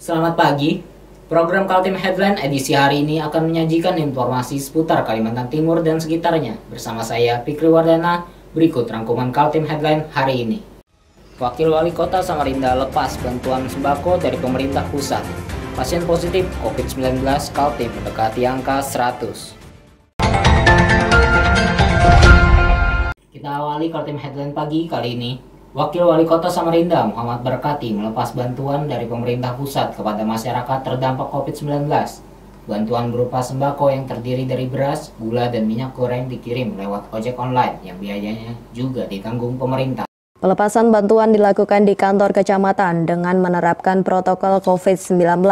Selamat pagi. Program Kaltim Headline edisi hari ini akan menyajikan informasi seputar Kalimantan Timur dan sekitarnya. Bersama saya, Fikri Wardana, berikut rangkuman Kaltim Headline hari ini. Wakil Wali Kota Samarinda lepas bantuan sembako dari pemerintah pusat. Pasien positif COVID-19 Kaltim mendekati angka 100. Kita awali Kaltim Headline pagi kali ini. Wakil Wali Kota Samarinda Muhammad Berkati melepas bantuan dari pemerintah pusat kepada masyarakat terdampak COVID-19. Bantuan berupa sembako yang terdiri dari beras, gula, dan minyak goreng dikirim lewat ojek online yang biayanya juga ditanggung pemerintah. Pelepasan bantuan dilakukan di kantor kecamatan dengan menerapkan protokol COVID-19.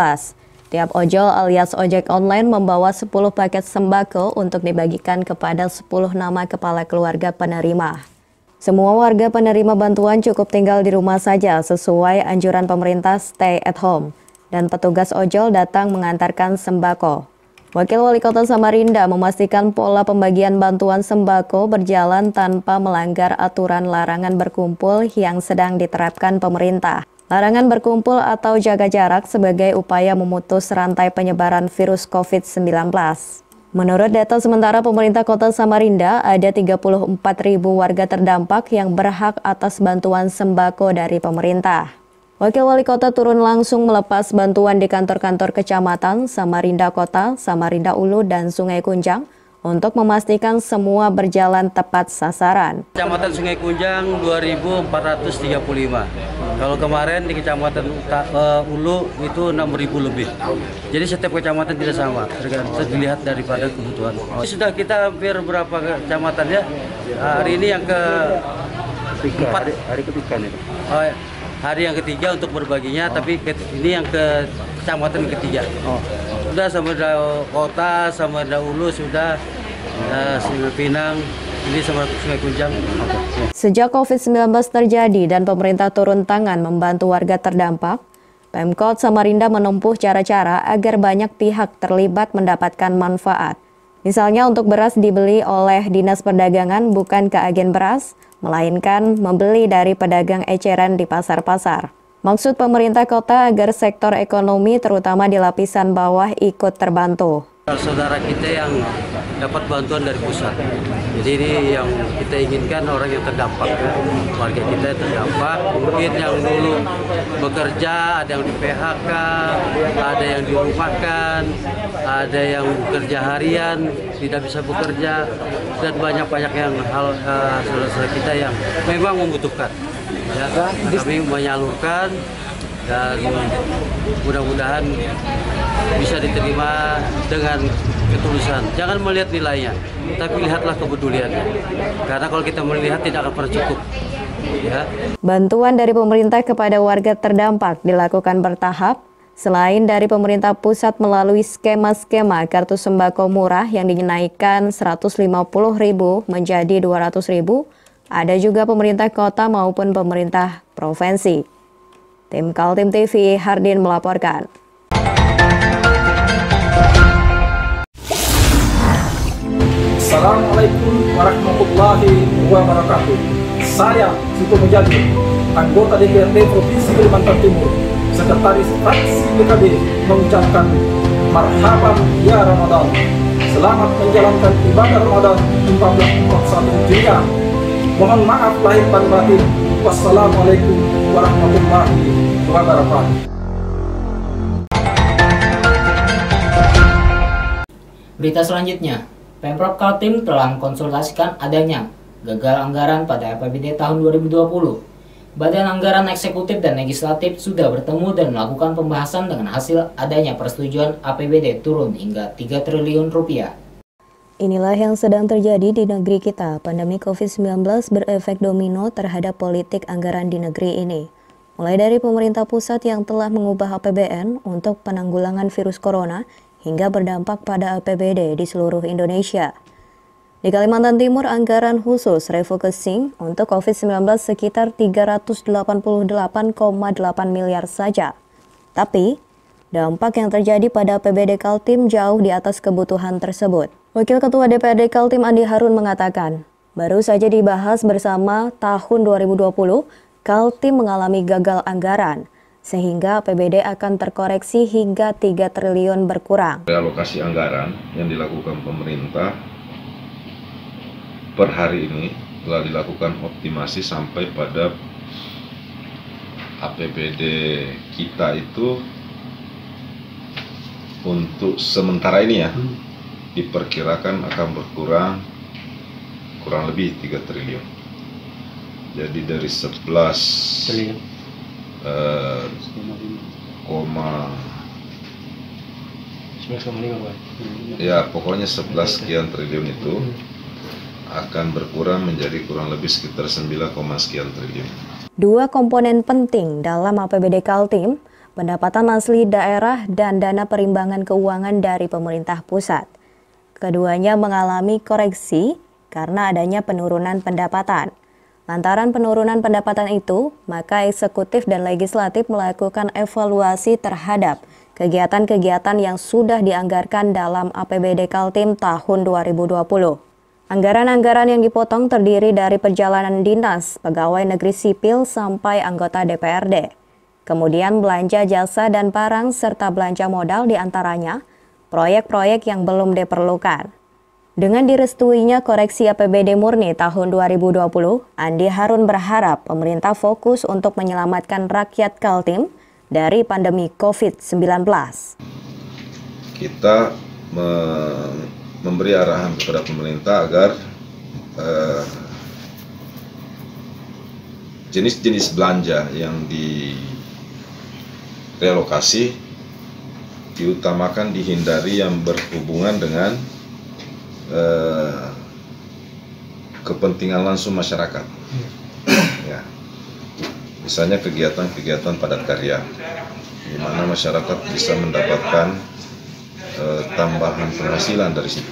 Tiap ojol alias ojek online membawa 10 paket sembako untuk dibagikan kepada 10 nama kepala keluarga penerima. Semua warga penerima bantuan cukup tinggal di rumah saja sesuai anjuran pemerintah stay at home dan petugas ojol datang mengantarkan sembako. Wakil Wali Kota Samarinda memastikan pola pembagian bantuan sembako berjalan tanpa melanggar aturan larangan berkumpul yang sedang diterapkan pemerintah. Larangan berkumpul atau jaga jarak sebagai upaya memutus rantai penyebaran virus COVID-19. Menurut data sementara pemerintah Kota Samarinda, ada 34.000 warga terdampak yang berhak atas bantuan sembako dari pemerintah. Wakil Wali Kota turun langsung melepas bantuan di kantor-kantor kecamatan Samarinda Kota, Samarinda Ulu, dan Sungai Kunjang untuk memastikan semua berjalan tepat sasaran. Kecamatan Sungai Kunjang 2.435. Kalau kemarin di Kecamatan Ulu itu 6.000 lebih. Jadi setiap kecamatan tidak sama, tergantung dilihat daripada kebutuhan. Sudah kita hampir berapa kecamatan ya? Hari ini yang ke-4. Hari ketiga nih. Hari yang ketiga untuk berbaginya, tapi ini yang ke kecamatan ketiga. Sudah Samarinda Kota, Samarinda Ulu sudah, Sungai Pinang, ini sama Sungai Kunjang. Sejak COVID-19 terjadi dan pemerintah turun tangan membantu warga terdampak, Pemkot Samarinda menempuh cara-cara agar banyak pihak terlibat mendapatkan manfaat. Misalnya untuk beras dibeli oleh Dinas Perdagangan bukan ke agen beras, melainkan membeli dari pedagang eceran di pasar-pasar. Maksud pemerintah kota agar sektor ekonomi terutama di lapisan bawah ikut terbantu. Saudara kita yang dapat bantuan dari pusat. Jadi ini yang kita inginkan orang yang terdampak, warga kita yang terdampak. Mungkin yang dulu bekerja, ada yang di PHK, ada yang dirumahkan, ada yang bekerja harian, tidak bisa bekerja, dan banyak-banyak yang saudara-saudara kita yang memang membutuhkan. Ya, kami menyalurkan dan mudah-mudahan bisa diterima dengan ketulusan. Jangan melihat nilainya, tapi lihatlah kepeduliannya. Karena kalau kita melihat tidak akan pernah cukup. Ya. Bantuan dari pemerintah kepada warga terdampak dilakukan bertahap. Selain dari pemerintah pusat melalui skema-skema kartu sembako murah yang dinaikkan 150.000 menjadi 200.000, ada juga pemerintah kota maupun pemerintah provinsi. Tim Kaltim TV, Hardin melaporkan. Assalamualaikum warahmatullahi wabarakatuh. Saya Suto Mujadi, anggota DPRD Provinsi Kalimantan Timur, Sekretaris Fraksi PKB, mengucapkan marhaban ya Ramadan. Selamat menjalankan ibadah Ramadan 1441 Hijriah. Mohon maaf lahir dan batin. Wassalamualaikum warahmatullahi wabarakatuh. Berita selanjutnya, Pemprov Kaltim telah mengkonsultasikan adanya gagal anggaran pada APBD tahun 2020. Badan Anggaran Eksekutif dan Legislatif sudah bertemu dan melakukan pembahasan dengan hasil adanya persetujuan APBD turun hingga 3 triliun rupiah. Inilah yang sedang terjadi di negeri kita. Pandemi COVID-19 berefek domino terhadap politik anggaran di negeri ini. Mulai dari pemerintah pusat yang telah mengubah APBN untuk penanggulangan virus corona hingga berdampak pada APBD di seluruh Indonesia. Di Kalimantan Timur, anggaran khusus refocusing untuk COVID-19 sekitar 388,8 miliar saja. Tapi, dampak yang terjadi pada APBD Kaltim jauh di atas kebutuhan tersebut. Wakil Ketua DPRD Kaltim Andi Harun mengatakan, baru saja dibahas bersama tahun 2020, Kaltim mengalami gagal anggaran. sehingga APBD akan terkoreksi hingga 3 triliun berkurang. Realokasi anggaran yang dilakukan pemerintah per hari ini telah dilakukan optimasi sampai pada APBD kita itu untuk sementara ini ya diperkirakan akan berkurang kurang lebih 3 triliun. Jadi dari 11 triliun ya pokoknya 11 sekian triliun itu akan berkurang menjadi kurang lebih sekitar 9, sekian triliun. Dua komponen penting dalam APBD Kaltim, pendapatan asli daerah dan dana perimbangan keuangan dari pemerintah pusat. Keduanya mengalami koreksi karena adanya penurunan pendapatan. Lantaran penurunan pendapatan itu, maka eksekutif dan legislatif melakukan evaluasi terhadap kegiatan-kegiatan yang sudah dianggarkan dalam APBD Kaltim tahun 2020. Anggaran-anggaran yang dipotong terdiri dari perjalanan dinas, pegawai negeri sipil sampai anggota DPRD. Kemudian belanja jasa dan barang serta belanja modal diantaranya proyek-proyek yang belum diperlukan. Dengan direstuinya koreksi APBD murni tahun 2020, Andi Harun berharap pemerintah fokus untuk menyelamatkan rakyat Kaltim dari pandemi COVID-19. Kita memberi arahan kepada pemerintah agar jenis-jenis belanja yang direlokasi diutamakan dihindari yang berhubungan dengan kepentingan langsung masyarakat. Ya. Misalnya kegiatan-kegiatan padat karya, di mana masyarakat bisa mendapatkan tambahan penghasilan dari situ.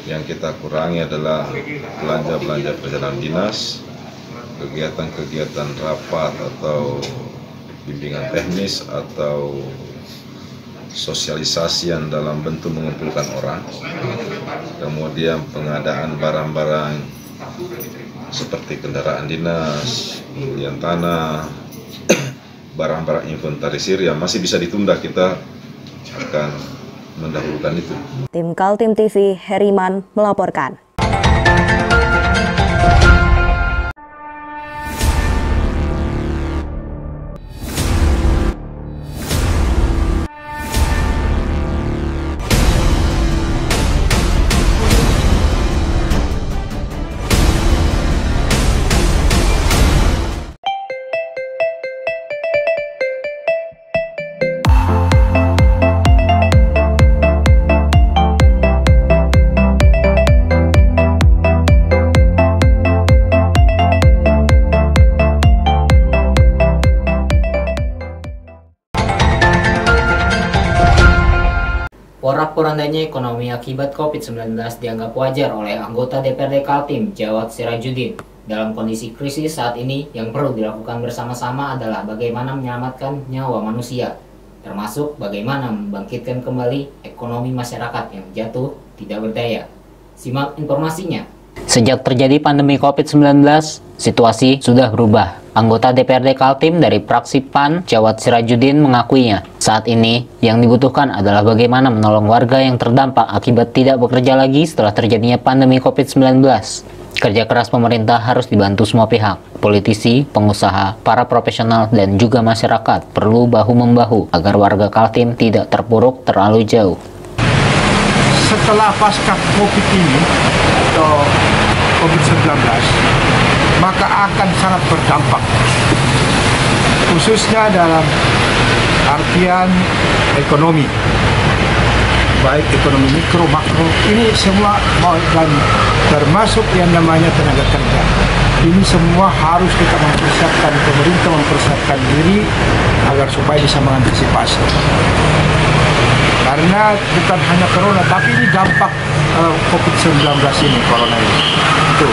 Yang kita kurangi adalah belanja-belanja perjalanan dinas, kegiatan-kegiatan rapat atau bimbingan teknis atau sosialisasi dalam bentuk mengumpulkan orang, kemudian pengadaan barang-barang seperti kendaraan dinas, kemudian tanah, barang-barang inventarisir yang masih bisa ditunda, kita akan mendahulukan itu. Tim Kaltim TV, Heriman melaporkan. Porak-porandanya ekonomi akibat COVID-19 dianggap wajar oleh anggota DPRD Kaltim, Jawad Sirajudin. Dalam kondisi krisis saat ini, yang perlu dilakukan bersama-sama adalah bagaimana menyelamatkan nyawa manusia, termasuk bagaimana membangkitkan kembali ekonomi masyarakat yang jatuh tidak berdaya. Simak informasinya. Sejak terjadi pandemi COVID-19, situasi sudah berubah. Anggota DPRD Kaltim dari fraksi PAN, Jawad Sirajudin, mengakuinya. Saat ini, yang dibutuhkan adalah bagaimana menolong warga yang terdampak akibat tidak bekerja lagi setelah terjadinya pandemi COVID-19. Kerja keras pemerintah harus dibantu semua pihak. Politisi, pengusaha, para profesional, dan juga masyarakat perlu bahu-membahu agar warga Kaltim tidak terpuruk terlalu jauh. Setelah pasca COVID ini atau COVID-19, maka akan sangat berdampak, khususnya dalam artian ekonomi, baik ekonomi mikro, makro, ini semua dan termasuk yang namanya tenaga kerja. Ini semua harus kita mempersiapkan, pemerintah mempersiapkan diri agar supaya bisa mengantisipasi. Karena bukan hanya corona, tapi ini dampak COVID-19 ini, corona ini. Tuh.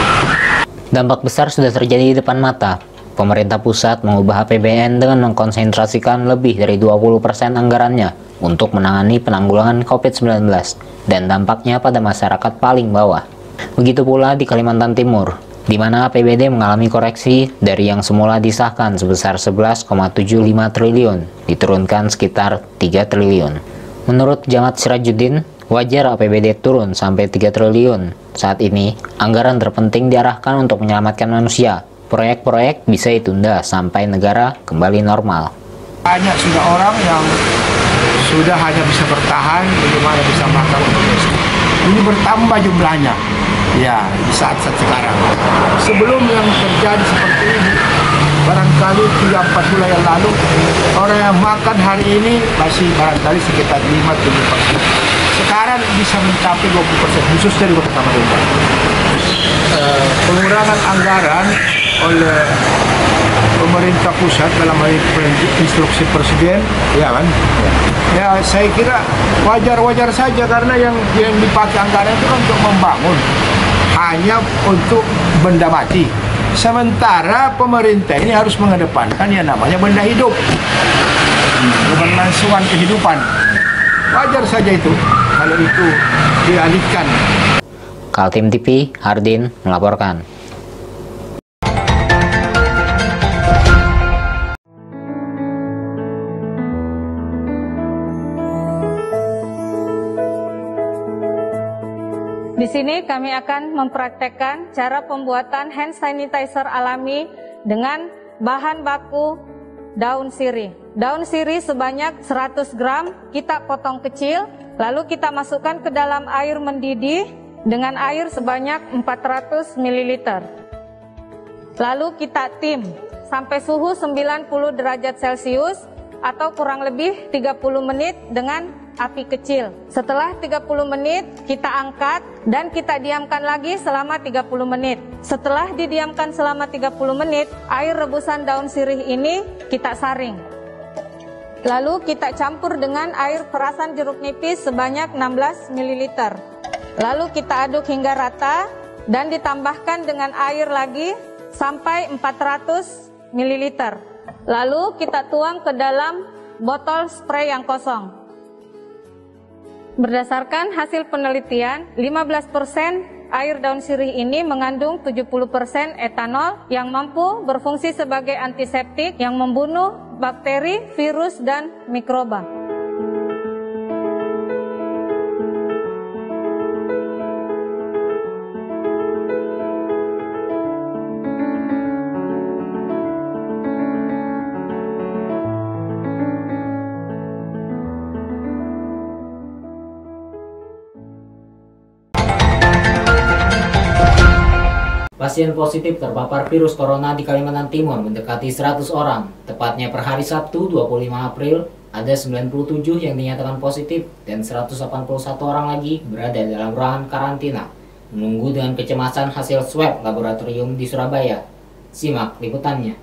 Dampak besar sudah terjadi di depan mata. Pemerintah pusat mengubah APBN dengan mengkonsentrasikan lebih dari 20% anggarannya untuk menangani penanggulangan COVID-19 dan dampaknya pada masyarakat paling bawah. Begitu pula di Kalimantan Timur. di mana APBD mengalami koreksi dari yang semula disahkan sebesar 11,75 triliun, diturunkan sekitar 3 triliun. Menurut Jamat Sirajuddin, wajar APBD turun sampai 3 triliun. Saat ini, anggaran terpenting diarahkan untuk menyelamatkan manusia. Proyek-proyek bisa ditunda sampai negara kembali normal. Banyak sudah orang yang sudah hanya bisa bertahan, bagaimana bisa makan untuk besok. Ini bertambah jumlahnya, ya di saat-saat sekarang. Sebelum yang terjadi seperti ini, barangkali 3-4 bulan yang lalu, orang yang makan hari ini masih barangkali sekitar 5-7%. Sekarang bisa mencapai 20%, khusus dari kota Samarinda. Pengurangan anggaran oleh pemerintah pusat dalam hal instruksi presiden, ya kan? Ya, saya kira wajar-wajar saja karena yang dipakai anggaran itu kan untuk membangun, hanya untuk benda mati. Sementara pemerintah ini harus mengedepankan yang namanya benda hidup, keberlangsungan kehidupan. Wajar saja itu kalau itu dialihkan. Kaltim TV, Hardin melaporkan. Di sini kami akan mempraktekkan cara pembuatan hand sanitizer alami dengan bahan baku daun sirih. Daun sirih sebanyak 100 gram kita potong kecil, lalu kita masukkan ke dalam air mendidih dengan air sebanyak 400 ml. Lalu kita tim sampai suhu 90 derajat Celcius atau kurang lebih 30 menit dengan api kecil. Setelah 30 menit kita angkat dan kita diamkan lagi selama 30 menit. Setelah didiamkan selama 30 menit, air rebusan daun sirih ini kita saring. Lalu kita campur dengan air perasan jeruk nipis sebanyak 16 ml. Lalu kita aduk hingga rata dan ditambahkan dengan air lagi sampai 400 ml. Lalu kita tuang ke dalam botol spray yang kosong. Berdasarkan hasil penelitian, 15% air daun sirih ini mengandung 70% etanol yang mampu berfungsi sebagai antiseptik yang membunuh bakteri, virus, dan mikroba. Pasien positif terpapar virus corona di Kalimantan Timur mendekati 100 orang. Tepatnya per hari Sabtu 25 April, ada 97 yang dinyatakan positif dan 181 orang lagi berada dalam ruangan karantina, menunggu dengan kecemasan hasil swab laboratorium di Surabaya. Simak liputannya.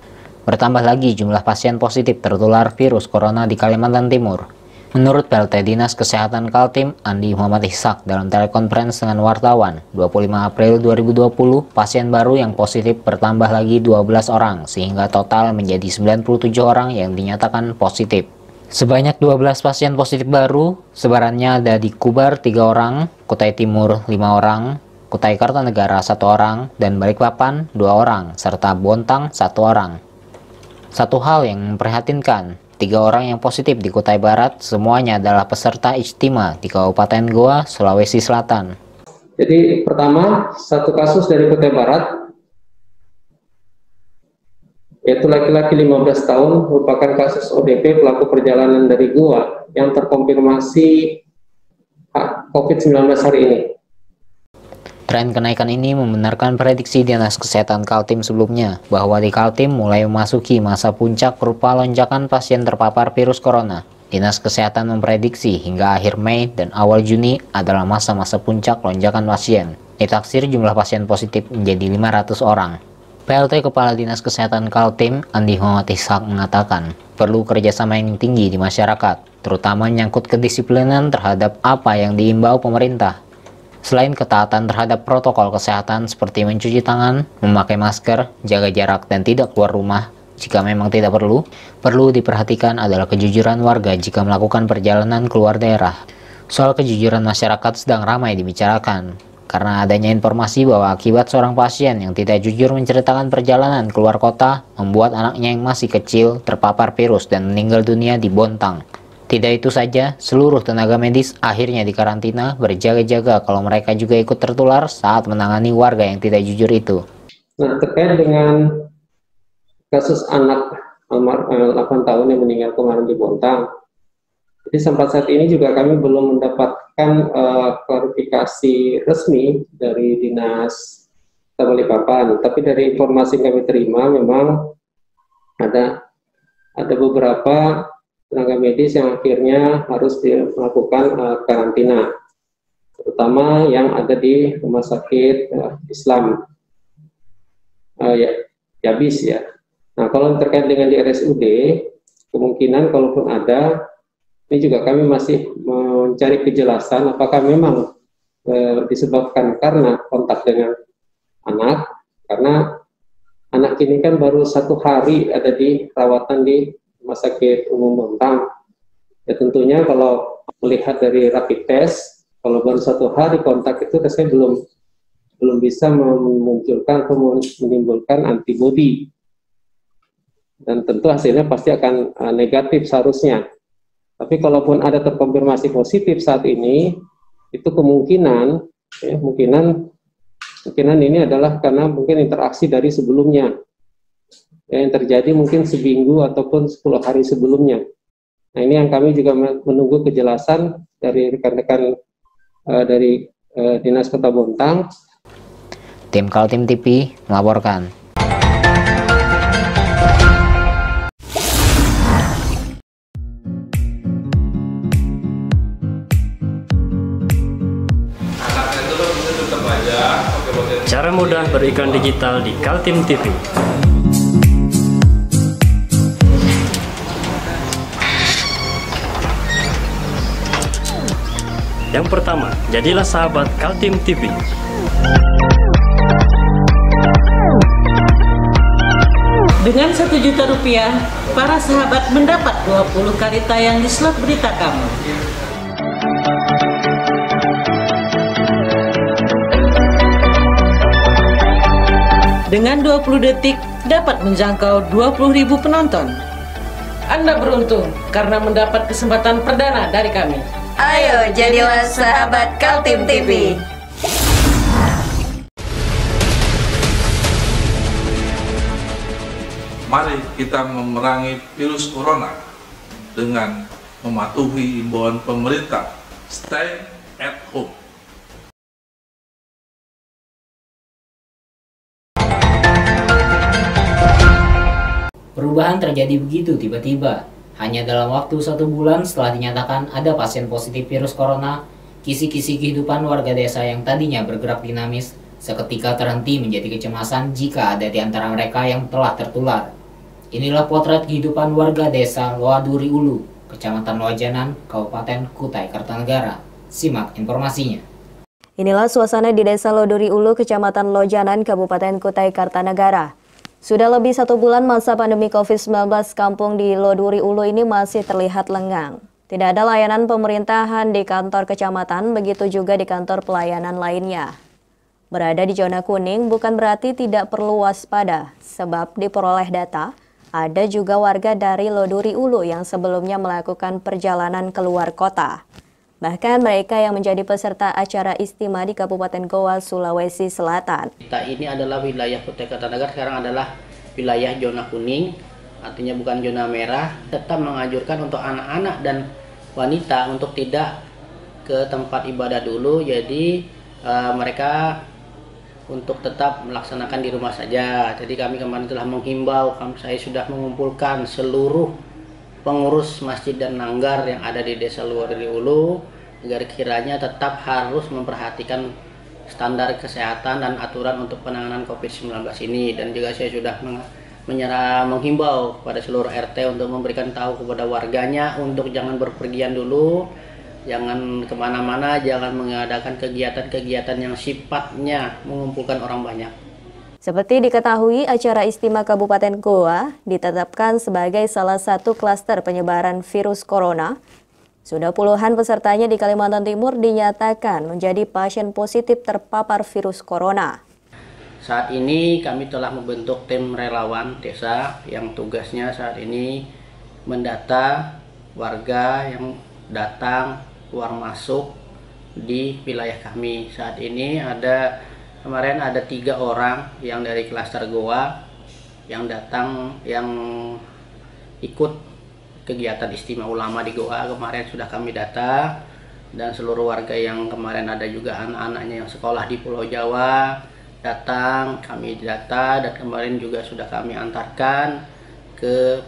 Bertambah lagi jumlah pasien positif tertular virus corona di Kalimantan Timur. Menurut PLT Dinas Kesehatan Kaltim, Andi Muhammad Ishak dalam telekonferensi dengan wartawan, 25 April 2020, pasien baru yang positif bertambah lagi 12 orang, sehingga total menjadi 97 orang yang dinyatakan positif. Sebanyak 12 pasien positif baru, sebarannya ada di Kubar 3 orang, Kutai Timur 5 orang, Kutai Kartanegara 1 orang, dan Balikpapan 2 orang, serta Bontang 1 orang. Satu hal yang memprihatinkan, 3 orang yang positif di Kutai Barat semuanya adalah peserta ijtima di Kabupaten Goa, Sulawesi Selatan. Jadi pertama, satu kasus dari Kutai Barat, yaitu laki-laki 15 tahun, merupakan kasus ODP pelaku perjalanan dari Goa yang terkonfirmasi COVID-19 hari ini. Tren kenaikan ini membenarkan prediksi Dinas Kesehatan Kaltim sebelumnya, bahwa di Kaltim mulai memasuki masa puncak berupa lonjakan pasien terpapar virus corona. Dinas Kesehatan memprediksi hingga akhir Mei dan awal Juni adalah masa-masa puncak lonjakan pasien. Ditaksir jumlah pasien positif menjadi 500 orang. PLT Kepala Dinas Kesehatan Kaltim, Andi Muhammad Ishak mengatakan, perlu kerjasama yang tinggi di masyarakat, terutama menyangkut kedisiplinan terhadap apa yang diimbau pemerintah. Selain ketaatan terhadap protokol kesehatan seperti mencuci tangan, memakai masker, jaga jarak, dan tidak keluar rumah jika memang tidak perlu diperhatikan adalah kejujuran warga jika melakukan perjalanan keluar daerah. Soal kejujuran masyarakat sedang ramai dibicarakan. karena adanya informasi bahwa akibat seorang pasien yang tidak jujur menceritakan perjalanan keluar kota membuat anaknya yang masih kecil terpapar virus dan meninggal dunia di Bontang. Tidak itu saja, seluruh tenaga medis akhirnya dikarantina berjaga-jaga kalau mereka juga ikut tertular saat menangani warga yang tidak jujur itu. Nah, terkait dengan kasus anak 8 tahun yang meninggal kemarin di Bontang, jadi sampai saat ini juga kami belum mendapatkan klarifikasi resmi dari Dinas Balikpapan, tapi dari informasi yang kami terima memang ada beberapa tenaga medis yang akhirnya harus melakukan karantina, terutama yang ada di Rumah Sakit Islam Yabis ya. Nah, kalau terkait dengan di RSUD, kemungkinan kalaupun ada, ini juga kami masih mencari kejelasan apakah memang disebabkan karena kontak dengan anak, karena anak ini kan baru 1 hari ada di perawatan di Rumah Sakit Umum Bontang. Ya tentunya kalau melihat dari rapid test, kalau baru 1 hari kontak itu saya belum bisa memunculkan atau menimbulkan antibodi. Dan tentu hasilnya pasti akan negatif seharusnya. Tapi kalaupun ada terkonfirmasi positif saat ini, itu kemungkinan ini adalah karena mungkin interaksi dari sebelumnya. Yang terjadi mungkin seminggu ataupun 10 hari sebelumnya. Nah, ini yang kami juga menunggu kejelasan dari rekan-rekan dari Dinas Kota Bontang. Tim Kaltim TV melaporkan. Cara mudah beriklan digital di Kaltim TV. Yang pertama, jadilah sahabat Kaltim TV. Dengan Rp1.000.000, para sahabat mendapat 20 kali tayang di slot berita kamu. Dengan 20 detik, dapat menjangkau 20.000 penonton. Anda beruntung karena mendapat kesempatan perdana dari kami. Ayo jadilah sahabat Kaltim TV. Mari kita memerangi virus corona dengan mematuhi imbauan pemerintah. Stay at home. Perubahan terjadi begitu tiba-tiba. Hanya dalam waktu 1 bulan setelah dinyatakan ada pasien positif virus corona, kisi-kisi kehidupan warga desa yang tadinya bergerak dinamis seketika terhenti menjadi kecemasan jika ada di antara mereka yang telah tertular. Inilah potret kehidupan warga desa Loaduri Ulu, Kecamatan Loajanan, Kabupaten Kutai Kartanegara. Simak informasinya. Inilah suasana di Desa Loduri Ulu, Kecamatan Lojanan, Kabupaten Kutai Kartanegara. Sudah lebih 1 bulan masa pandemi COVID-19, kampung di Loduri Ulu ini masih terlihat lengang. Tidak ada layanan pemerintahan di kantor kecamatan, begitu juga di kantor pelayanan lainnya. Berada di zona kuning bukan berarti tidak perlu waspada, sebab diperoleh data, ada juga warga dari Loduri Ulu yang sebelumnya melakukan perjalanan keluar kota. Bahkan mereka yang menjadi peserta acara istimewa di Kabupaten Goa, Sulawesi Selatan. Kita ini adalah wilayah Kutai Kartanegara, sekarang adalah wilayah zona kuning, artinya bukan zona merah. Tetap menganjurkan untuk anak-anak dan wanita untuk tidak ke tempat ibadah dulu, jadi mereka untuk tetap melaksanakan di rumah saja. Jadi kami kemarin telah menghimbau, saya sudah mengumpulkan seluruh pengurus masjid dan nanggar yang ada di Desa Loduri Ulu agar kiranya tetap harus memperhatikan standar kesehatan dan aturan untuk penanganan COVID-19 ini. Dan juga saya sudah menghimbau kepada seluruh RT untuk memberikan tahu kepada warganya untuk jangan berpergian dulu, jangan kemana-mana, jangan mengadakan kegiatan-kegiatan yang sifatnya mengumpulkan orang banyak. Seperti diketahui, acara istimewa Kabupaten Goa ditetapkan sebagai salah satu klaster penyebaran virus corona. Sudah puluhan pesertanya di Kalimantan Timur dinyatakan menjadi pasien positif terpapar virus corona. Saat ini kami telah membentuk tim relawan desa yang tugasnya saat ini mendata warga yang datang keluar masuk di wilayah kami. Saat ini kemarin ada 3 orang yang dari klaster Goa yang datang, yang ikut kegiatan istimewa ulama di Goa. Kemarin sudah kami data, dan seluruh warga yang kemarin ada juga anak-anaknya yang sekolah di Pulau Jawa datang, kami data, dan kemarin juga sudah kami antarkan ke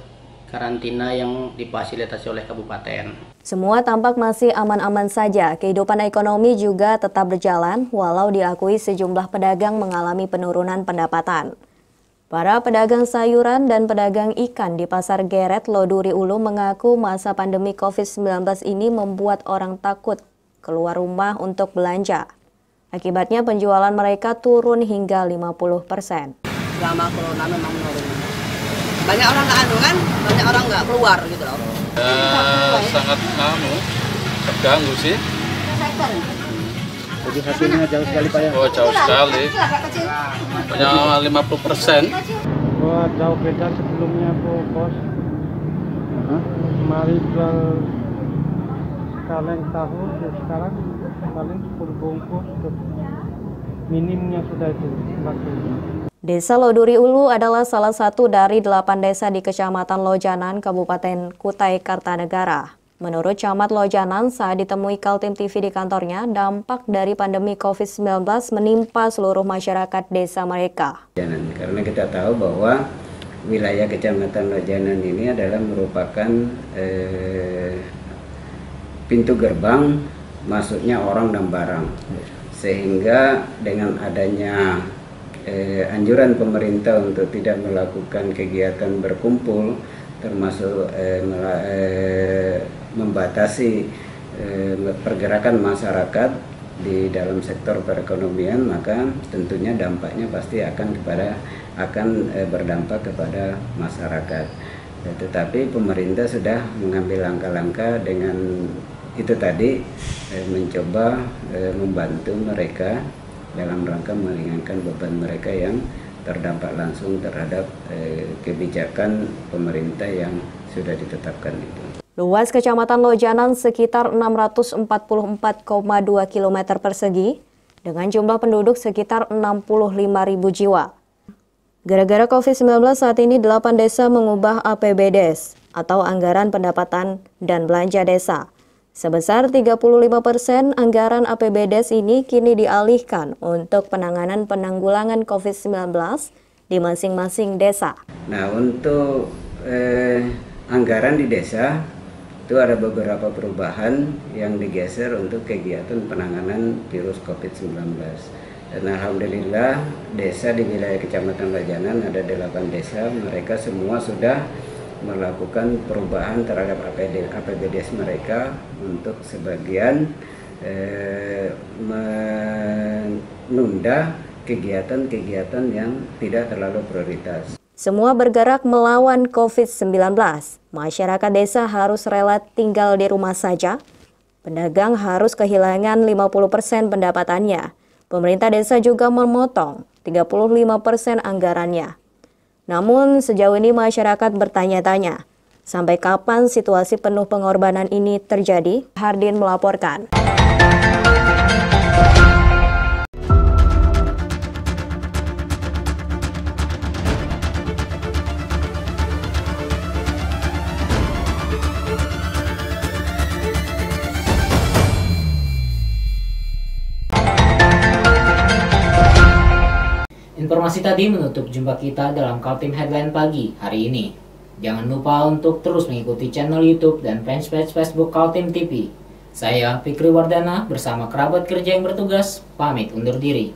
karantina yang difasilitasi oleh kabupaten. Semua tampak masih aman-aman saja. Kehidupan ekonomi juga tetap berjalan walau diakui sejumlah pedagang mengalami penurunan pendapatan. Para pedagang sayuran dan pedagang ikan di Pasar Geret, Loduri Ulu mengaku masa pandemi COVID-19 ini membuat orang takut keluar rumah untuk belanja. Akibatnya penjualan mereka turun hingga 50%. Selama corona memang menurun. Banyak orang banyak orang nggak keluar gitu loh. Sangat terganggu sih. Jadi hasilnya jauh sekali Pak ya? Oh, jauh sekali. Banyak 50%. Wah, jauh beda sebelumnya Bu Bos. Kemarin jual kaleng tahu, sekarang paling 10 bungkus. Minimnya sudah itu. Desa Loduri Ulu adalah salah satu dari 8 desa di Kecamatan Lojanan, Kabupaten Kutai Kartanegara. Menurut Camat Lojanan, saat ditemui Kaltim TV di kantornya, dampak dari pandemi COVID-19 menimpa seluruh masyarakat desa mereka. Karena kita tahu bahwa wilayah Kecamatan Lojanan ini adalah merupakan pintu gerbang masuknya orang dan barang. Sehingga dengan adanya anjuran pemerintah untuk tidak melakukan kegiatan berkumpul, termasuk membatasi pergerakan masyarakat di dalam sektor perekonomian, maka tentunya dampaknya pasti akan berdampak kepada masyarakat. Tetapi pemerintah sudah mengambil langkah-langkah dengan itu tadi, mencoba membantu mereka dalam rangka meringankan beban mereka yang terdampak langsung terhadap kebijakan pemerintah yang sudah ditetapkan itu. Luas Kecamatan Lojanan sekitar 644,2 km persegi dengan jumlah penduduk sekitar 65.000 jiwa. Gara-gara COVID-19 saat ini 8 desa mengubah APBDes atau anggaran pendapatan dan belanja desa. Sebesar 35% anggaran APBDes ini kini dialihkan untuk penanggulangan COVID-19 di masing-masing desa. Nah, untuk anggaran di desa itu ada beberapa perubahan yang digeser untuk kegiatan penanganan virus COVID-19. Dan alhamdulillah desa di wilayah Kecamatan Lojanan ada 8 desa, mereka semua sudah melakukan perubahan terhadap APBDes mereka untuk sebagian menunda kegiatan-kegiatan yang tidak terlalu prioritas. Semua bergerak melawan COVID-19. Masyarakat desa harus rela tinggal di rumah saja. Pedagang harus kehilangan 50% pendapatannya. Pemerintah desa juga memotong 35% anggarannya. Namun sejauh ini masyarakat bertanya-tanya, sampai kapan situasi penuh pengorbanan ini terjadi? Hardin melaporkan. Informasi tadi menutup jumpa kita dalam Kaltim Headline pagi hari ini. Jangan lupa untuk terus mengikuti channel YouTube dan fanpage Facebook Kaltim TV. Saya Fikri Wardana bersama kerabat kerja yang bertugas pamit undur diri.